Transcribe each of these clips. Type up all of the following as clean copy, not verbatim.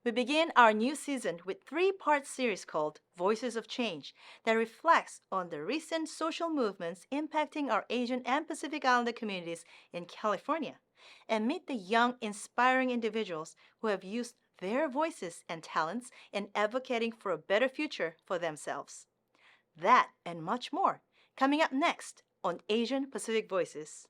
We begin our new season with three-part series called Voices of Change that reflects on the recent social movements impacting our Asian and Pacific Islander communities in California, and meet the young, inspiring individuals who have used their voices and talents in advocating for a better future for themselves. That and much more coming up next on Asian Pacific Voices.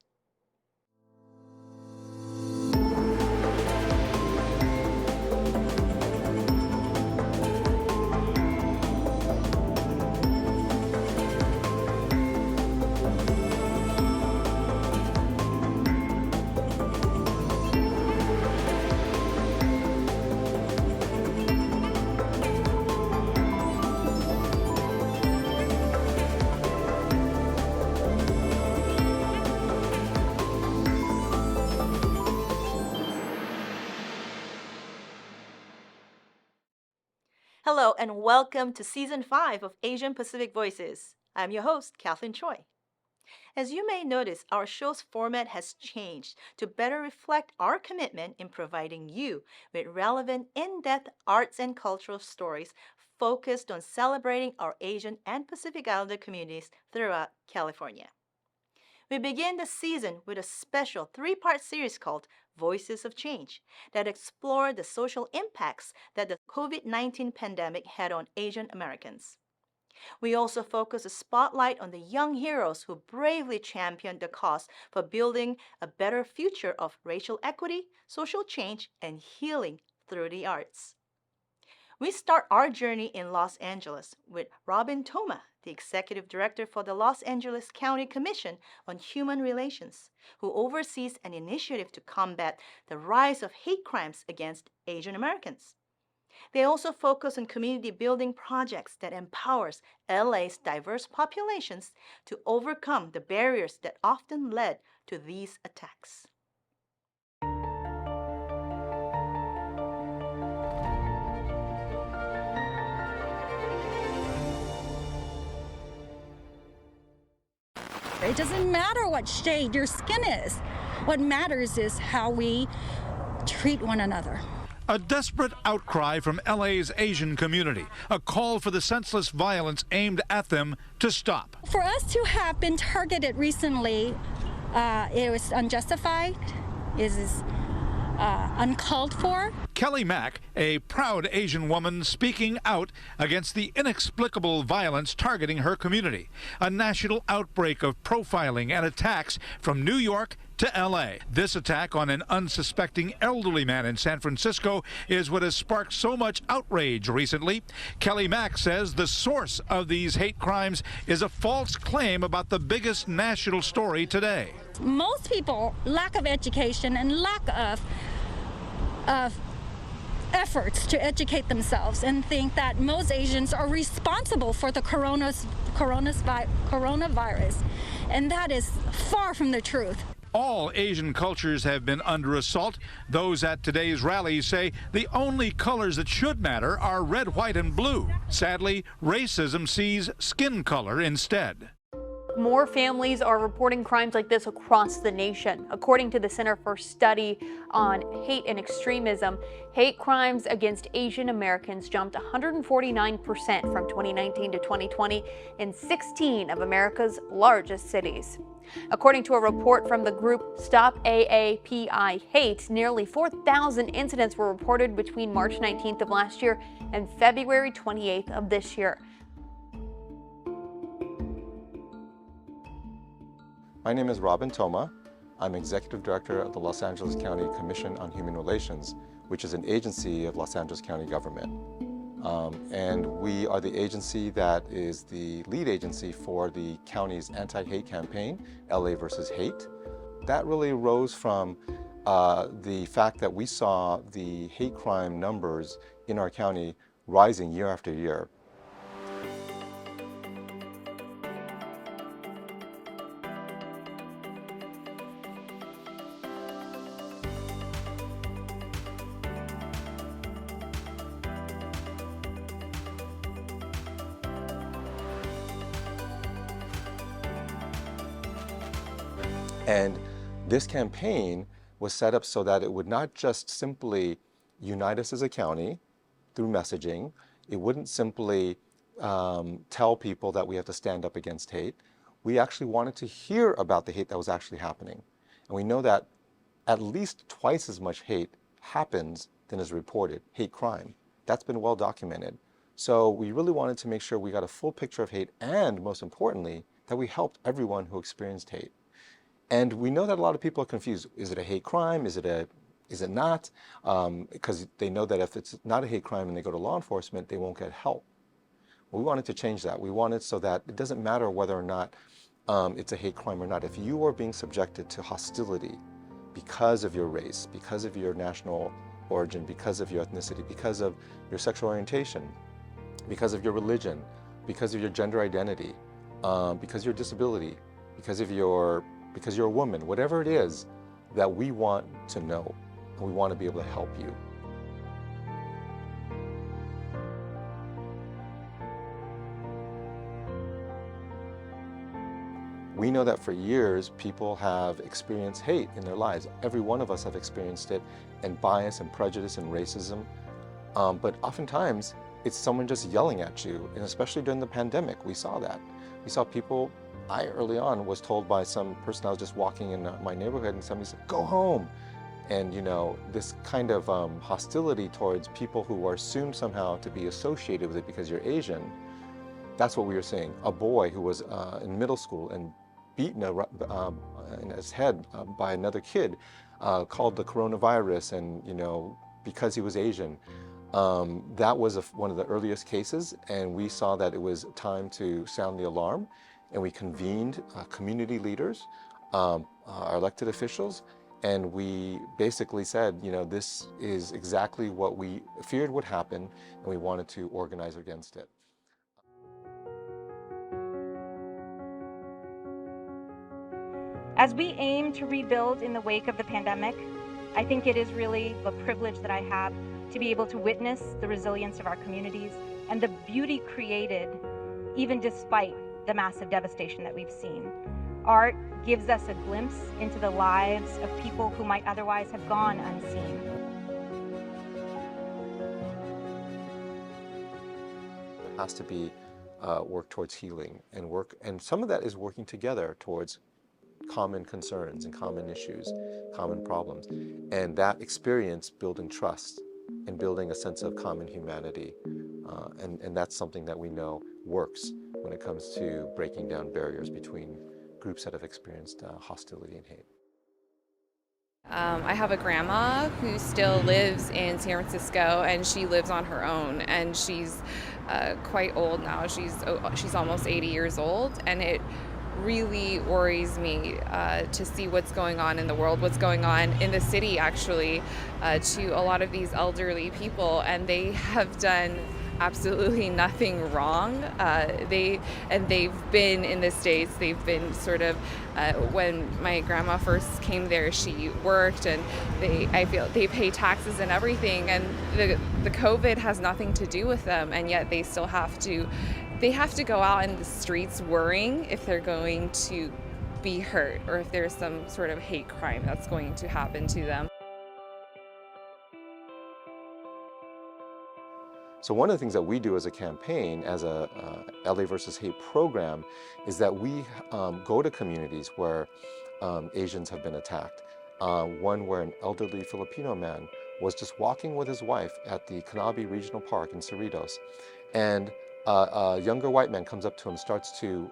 Hello and welcome to Season 5 of Asian Pacific Voices. I'm your host, Kathleen Choi. As you may notice, our show's format has changed to better reflect our commitment in providing you with relevant, in-depth arts and cultural stories focused on celebrating our Asian and Pacific Islander communities throughout California. We begin the season with a special three-part series called Voices of Change that explore the social impacts that the COVID-19 pandemic had on Asian Americans. We also focus a spotlight on the young heroes who bravely championed the cause for building a better future of racial equity, social change, and healing through the arts. We start our journey in Los Angeles with Robin Toma, the Executive Director for the Los Angeles County Commission on Human Relations, who oversees an initiative to combat the rise of hate crimes against Asian Americans. They also focus on community building projects that empowers LA's diverse populations to overcome the barriers that often led to these attacks. It doesn't matter what shade your skin is. What matters is how we treat one another. A desperate outcry from LA's Asian community, a call for the senseless violence aimed at them to stop. For us to have been targeted recently, it was unjustified, is uncalled for. Kelly Mack, a proud Asian woman speaking out against the inexplicable violence targeting her community. A national outbreak of profiling and attacks from New York to L.A. This attack on an unsuspecting elderly man in San Francisco is what has sparked so much outrage recently. Kelly Mack says the source of these hate crimes is a false claim about the biggest national story today. Most people lack of education and lack of efforts to educate themselves and think that most Asians are responsible for the coronavirus, and that is far from the truth. All Asian cultures have been under assault. Those at today's rally say the only colors that should matter are red, white, and blue. Sadly, racism sees skin color instead. More families are reporting crimes like this across the nation. According to the Center for Study on Hate and Extremism, hate crimes against Asian Americans jumped 149% from 2019 to 2020 in 16 of America's largest cities. According to a report from the group Stop AAPI Hate, nearly 4,000 incidents were reported between March 19th of last year and February 28th of this year. My name is Robin Toma. I'm Executive Director of the Los Angeles County Commission on Human Relations, which is an agency of Los Angeles County government. And we are the agency that is the lead agency for the county's anti-hate campaign, LA versus Hate. That really arose from the fact that we saw the hate crime numbers in our county rising year after year. And this campaign was set up so that it would not just simply unite us as a county through messaging. It wouldn't simply tell people that we have to stand up against hate. We actually wanted to hear about the hate that was actually happening. And we know that at least twice as much hate happens than is reported, hate crime. That's been well documented. So we really wanted to make sure we got a full picture of hate, and most importantly, that we helped everyone who experienced hate. And we know that a lot of people are confused. Is it a hate crime? Is it not? Because they know that if it's not a hate crime and they go to law enforcement, they won't get help. Well, we wanted to change that. We wanted so that it doesn't matter whether or not it's a hate crime or not. If you are being subjected to hostility because of your race, because of your national origin, because of your ethnicity, because of your sexual orientation, because of your religion, because of your gender identity, because of your disability, because you're a woman, whatever it is, that we want to know, and we want to be able to help you. We know that for years, people have experienced hate in their lives. Every one of us have experienced it, and bias and prejudice and racism. But oftentimes, it's someone just yelling at you, and especially during the pandemic, we saw that. We saw people, I early on was told by some person, I was just walking in my neighborhood, and somebody said, "Go home." And this kind of hostility towards people who are assumed somehow to be associated with it because you're Asian, that's what we were seeing. A boy who was in middle school and beaten in his head by another kid, called the coronavirus, and because he was Asian. That was one of the earliest cases, and we saw that it was time to sound the alarm, and we convened community leaders, our elected officials, and we basically said, this is exactly what we feared would happen, and we wanted to organize against it. As we aim to rebuild in the wake of the pandemic, I think it is really a privilege that I have to be able to witness the resilience of our communities and the beauty created even despite the massive devastation that we've seen. Art gives us a glimpse into the lives of people who might otherwise have gone unseen. It has to be work towards healing and some of that is working together towards common concerns and common issues, common problems, and that experience building trust and building a sense of common humanity, and that's something that we know works when it comes to breaking down barriers between groups that have experienced hostility and hate. I have a grandma who still lives in San Francisco, and she lives on her own, and she's quite old now. She's almost 80 years old, and it really worries me to see what's going on in the world, what's going on in the city actually, to a lot of these elderly people, and they have done absolutely nothing wrong. They've been in the States, they've been sort of, when my grandma first came there, she worked, and I feel they pay taxes and everything, and the COVID has nothing to do with them, and yet they still have to go out in the streets worrying if they're going to be hurt or if there's some sort of hate crime that's going to happen to them. So one of the things that we do as a campaign, as a LA versus Hate program, is that we go to communities where Asians have been attacked. One where an elderly Filipino man was just walking with his wife at the Canabi Regional Park in Cerritos, and a younger white man comes up to him, starts to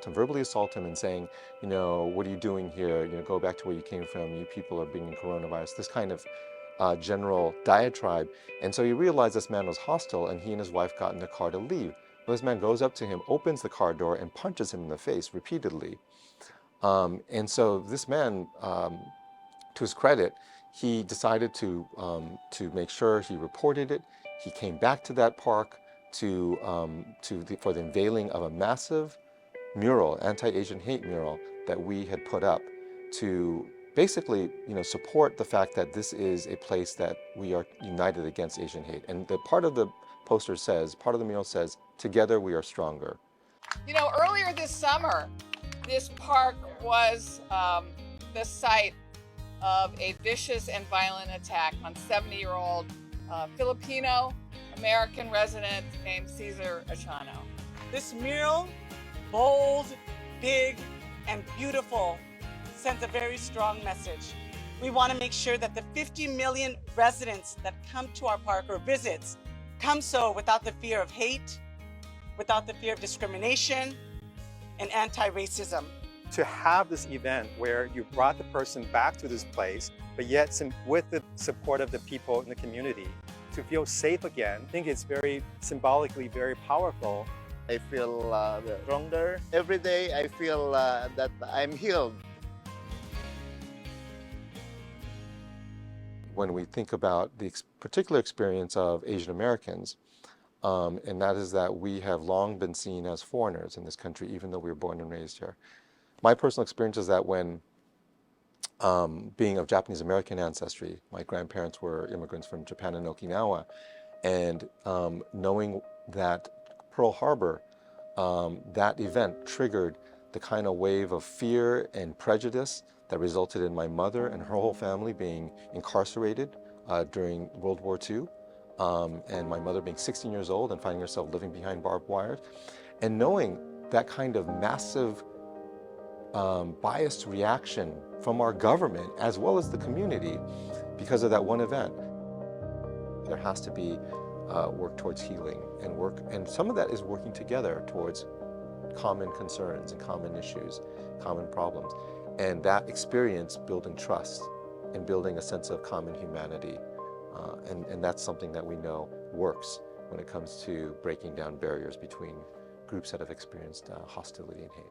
verbally assault him and saying, what are you doing here? Go back to where you came from. You people are bringing coronavirus. This kind of general diatribe. And so he realized this man was hostile, and he and his wife got in the car to leave. But this man goes up to him, opens the car door, and punches him in the face repeatedly. And so this man, to his credit, he decided to make sure he reported it. He came back to that park for the unveiling of a massive mural, anti-Asian hate mural, that we had put up to basically, support the fact that this is a place that we are united against Asian hate. And the part of the mural says, "Together we are stronger." Earlier this summer, this park was the site of a vicious and violent attack on 70-year-old Filipino-American resident named Cesar Achano. This mural, bold, big, and beautiful, sends a very strong message. We want to make sure that the 50 million residents that come to our park or visits come so without the fear of hate, without the fear of discrimination, and anti-racism. To have this event where you brought the person back to this place, but yet with the support of the people in the community, to feel safe again, I think it's very symbolically very powerful. I feel stronger. Every day I feel that I'm healed. When we think about the particular experience of Asian Americans, and that is that we have long been seen as foreigners in this country, even though we were born and raised here. My personal experience is that when, being of Japanese American ancestry, my grandparents were immigrants from Japan and Okinawa, and knowing that Pearl Harbor, that event triggered the kind of wave of fear and prejudice that resulted in my mother and her whole family being incarcerated during World War II, and my mother being 16 years old and finding herself living behind barbed wires, and knowing that kind of massive biased reaction from our government as well as the community because of that one event. There has to be work towards healing and some of that is working together towards common concerns and common issues, common problems. And that experience building trust and building a sense of common humanity. And that's something that we know works when it comes to breaking down barriers between groups that have experienced hostility and hate.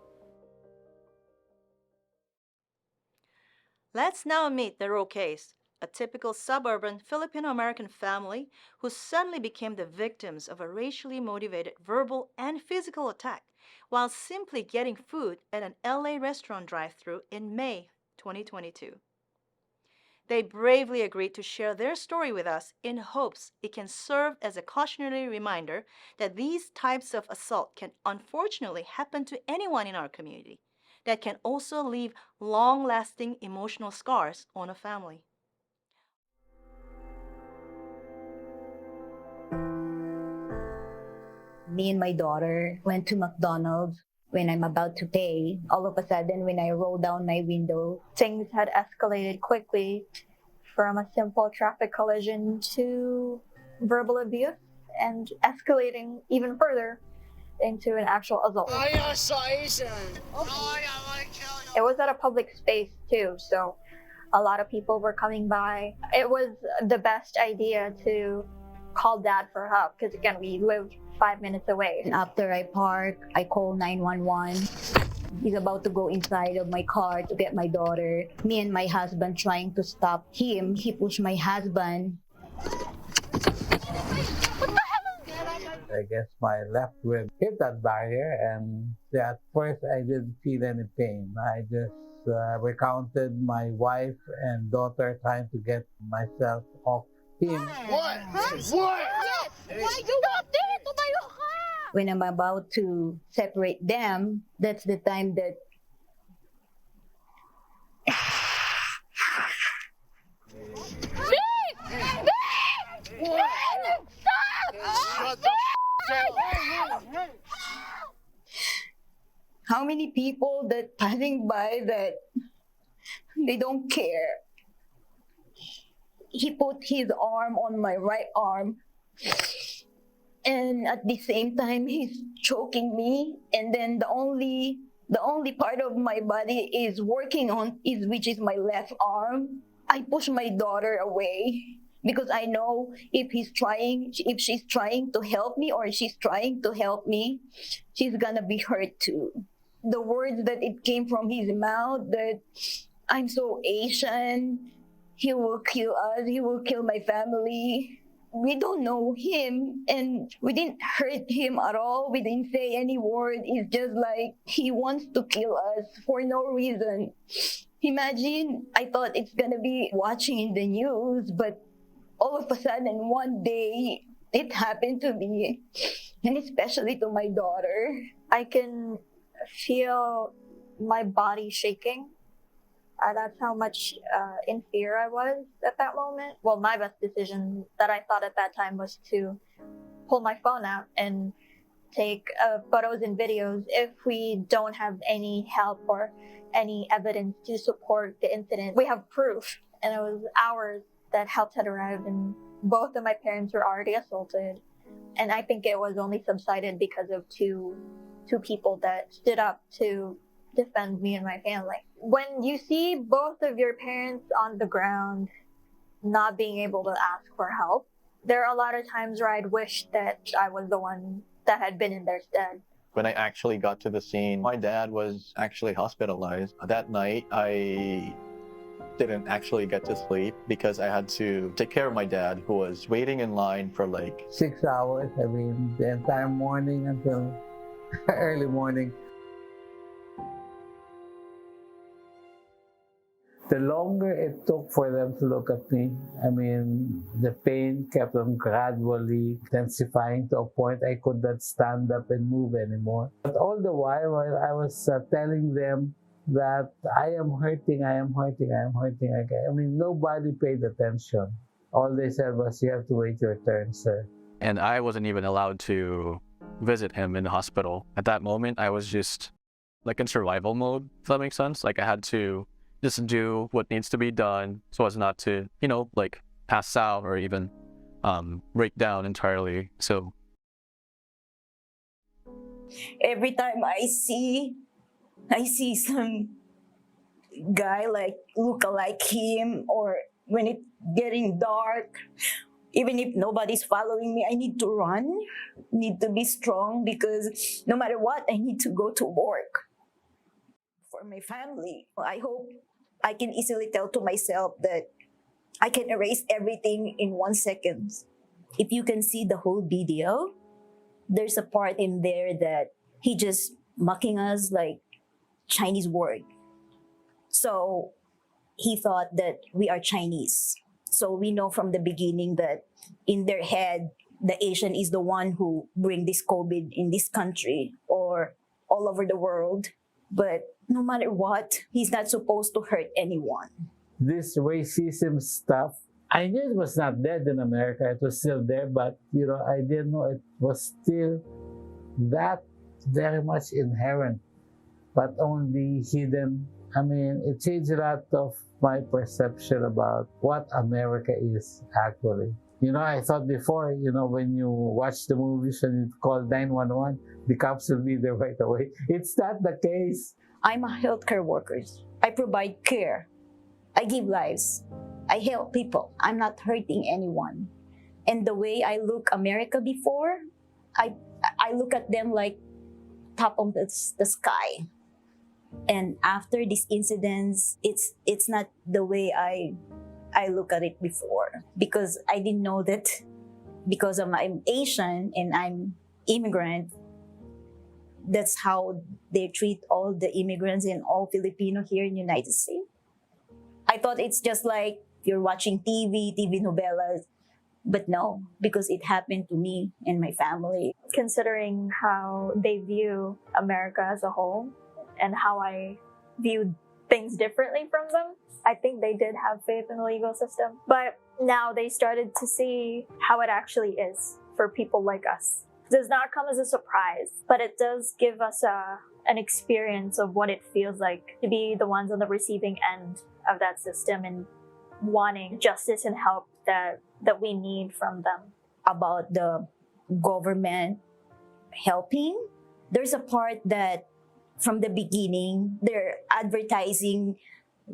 Let's now meet the Roques, a typical suburban Filipino-American family who suddenly became the victims of a racially motivated verbal and physical attack while simply getting food at an LA restaurant drive-thru in May 2022. They bravely agreed to share their story with us in hopes it can serve as a cautionary reminder that these types of assault can unfortunately happen to anyone in our community, that can also leave long-lasting emotional scars on a family. Me and my daughter went to McDonald's. When I'm about to pay, all of a sudden when I roll down my window, things had escalated quickly from a simple traffic collision to verbal abuse and escalating even further into an actual assault. It was at a public space too, so a lot of people were coming by. It was the best idea to call Dad for help because again, we lived 5 minutes away. And after I park, I call 911. He's about to go inside of my car to get my daughter. Me and my husband trying to stop him. He pushed my husband. I guess my left rib hit that barrier, and at first I didn't feel any pain. I just recounted my wife and daughter trying to get myself off him. What? Why you up there? When I'm about to separate them, that's the time that how many people that passing by that they don't care. He put his arm on my right arm, and at the same time he's choking me, and then the only part of my body is working on which is my left arm. I push my daughter away because I know if she's trying to help me or she's trying to help me, she's gonna be hurt too. The words that it came from his mouth that I'm so Asian, he will kill us, he will kill my family. We don't know him and we didn't hurt him at all. We didn't say any word. It's just like he wants to kill us for no reason. Imagine, I thought it's gonna be watching in the news, but all of a sudden one day it happened to me, and especially to my daughter. I can feel my body shaking That's how much in fear I was at that moment. Well, my best decision that I thought at that time was to pull my phone out and take photos and videos if we don't have any help or any evidence to support the incident. We have proof, and it was hours that help had arrived, and both of my parents were already assaulted. And I think it was only subsided because of two people that stood up to defend me and my family. When you see both of your parents on the ground not being able to ask for help, there are a lot of times where I'd wish that I was the one that had been in their stead. When I actually got to the scene, my dad was actually hospitalized. That night, I didn't actually get to sleep because I had to take care of my dad, who was waiting in line for like 6 hours. I mean, the entire morning until early morning. The longer it took for them to look at me, I mean, the pain kept on gradually intensifying to a point I could not stand up and move anymore. But all the while I was telling them that I am hurting, I am hurting, I am hurting. I mean, nobody paid attention. All they said was, you have to wait your turn, sir. and I wasn't even allowed to visit him in the hospital. At that moment, I was just like in survival mode, if that makes sense. Like I had to just do what needs to be done so as not to, like pass out or even break down entirely. So every time I see some guy like look like him, or when it's getting dark, even if nobody's following me, I need to run, need to be strong, because no matter what, I need to go to work for my family. I hope I can easily tell to myself that I can erase everything in 1 second. If you can see the whole video, there's a part in there that he just mocking us like Chinese word. So he thought that we are Chinese. So we know from the beginning that in their head, the Asian is the one who bring this COVID in this country or all over the world. But no matter what, he's not supposed to hurt anyone. This racism stuff, I knew it was not dead in America. It was still there, but I didn't know it was still that very much inherent, but only hidden. I mean, it changed a lot of my perception about what America is actually. I thought before, when you watch the movies and you call 911, the cops will be there right away. It's not the case. I'm a healthcare worker. I provide care. I give lives. I help people. I'm not hurting anyone. And the way I look America before, I look at them like top of the sky. And after these incidents, it's not the way I look at it before, because I didn't know that because I'm Asian and I'm immigrant, that's how they treat all the immigrants and all Filipino here in the United States. I thought it's just like you're watching TV novelas, but no, because it happened to me and my family. Considering how they view America as a whole and how I viewed things differently from them, I think they did have faith in the legal system. But now they started to see how it actually is for people like us. It does not come as a surprise, but it does give us an experience of what it feels like to be the ones on the receiving end of that system and wanting justice and help that we need from them. About the government helping, there's a part that from the beginning, they're advertising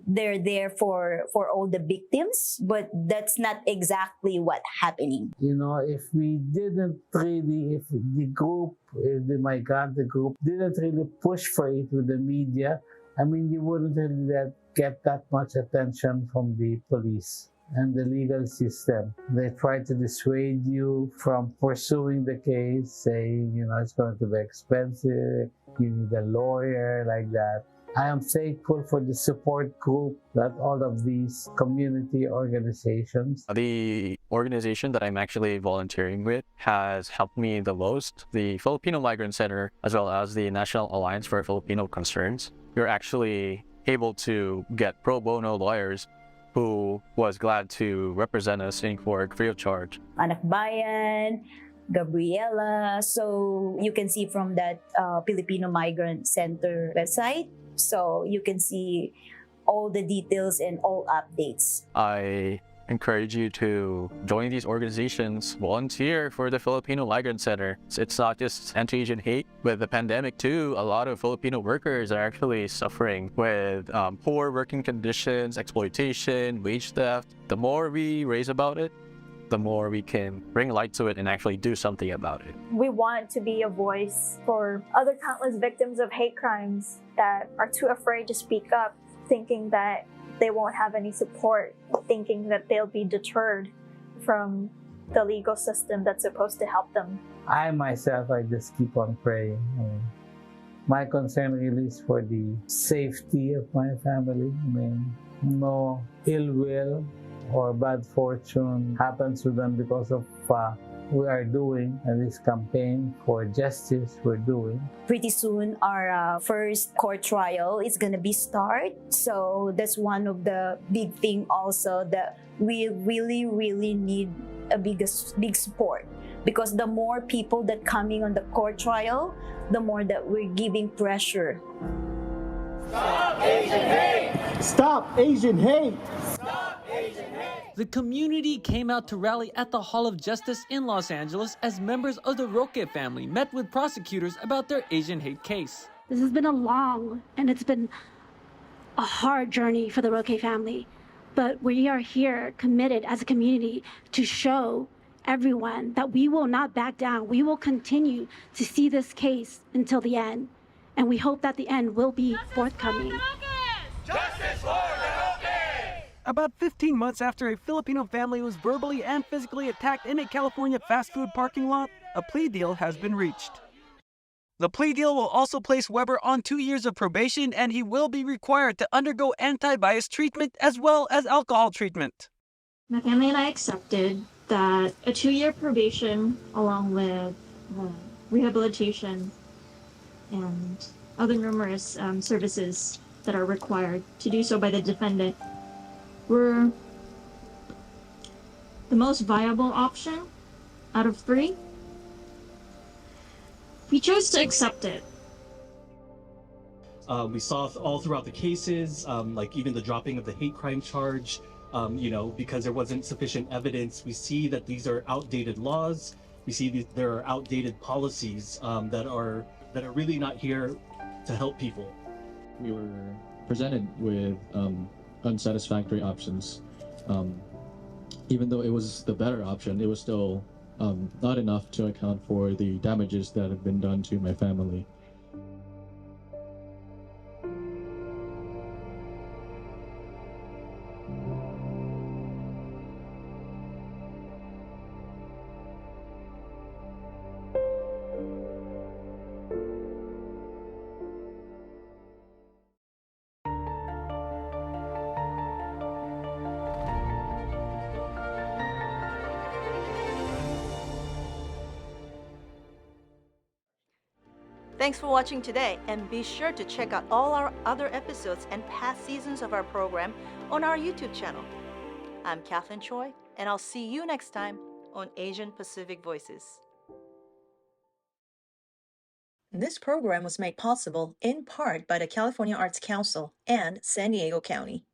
they're there for all the victims, but that's not exactly what's happening. If we didn't really, if the migrant group didn't really push for it with the media, you wouldn't really get that much attention from the police and the legal system. They try to dissuade you from pursuing the case, saying, it's going to be expensive, you need a lawyer, like that. I am thankful for the support group that all of these community organizations. The organization that I'm actually volunteering with has helped me the most. The Filipino Migrant Center, as well as the National Alliance for Filipino Concerns. We're actually able to get pro bono lawyers who was glad to represent us in court free of charge. Anak Bayan, Gabriela. So you can see from that Filipino Migrant Center website. So you can see all the details and all updates. I encourage you to join these organizations, volunteer for the Filipino Migrant Center. It's not just anti-Asian hate. With the pandemic too, a lot of Filipino workers are actually suffering with poor working conditions, exploitation, wage theft. The more we raise about it, the more we can bring light to it and actually do something about it. We want to be a voice for other countless victims of hate crimes that are too afraid to speak up, thinking that they won't have any support, thinking that they'll be deterred from the legal system that's supposed to help them. I myself, I just keep on praying. My concern really is for the safety of my family. No ill will or bad fortune happens to them because of we are doing this campaign for justice we're doing. Pretty soon, our first court trial is gonna be start. So that's one of the big thing also that we really need a big support, because the more people that coming on the court trial, the more that we're giving pressure. Stop Asian hate! Stop Asian hate! Stop Asian hate! The community came out to rally at the Hall of Justice in Los Angeles as members of the Roque family met with prosecutors about their Asian hate case. This has been a long and it's been a hard journey for the Roque family, but we are here committed as a community to show everyone that we will not back down. We will continue to see this case until the end, and we hope that the end will be forthcoming. Justice for the Roque! About 15 months after a Filipino family was verbally and physically attacked in a California fast food parking lot, a plea deal has been reached. The plea deal will also place Weber on 2 years of probation, and he will be required to undergo anti-bias treatment as well as alcohol treatment. My family and I accepted that a 2-year probation along with rehabilitation and other numerous services that are required to do so by the defendant were the most viable option out of 3. We chose to accept it. We saw all throughout the cases, like even the dropping of the hate crime charge, because there wasn't sufficient evidence. We see that these are outdated laws. We see there are outdated policies that are really not here to help people. We were presented with unsatisfactory options. Even though it was the better option, it was still not enough to account for the damages that have been done to my family. Thanks for watching today, and be sure to check out all our other episodes and past seasons of our program on our YouTube channel. I'm Kathleen Choi, and I'll see you next time on Asian Pacific Voices. This program was made possible in part by the California Arts Council and San Diego County.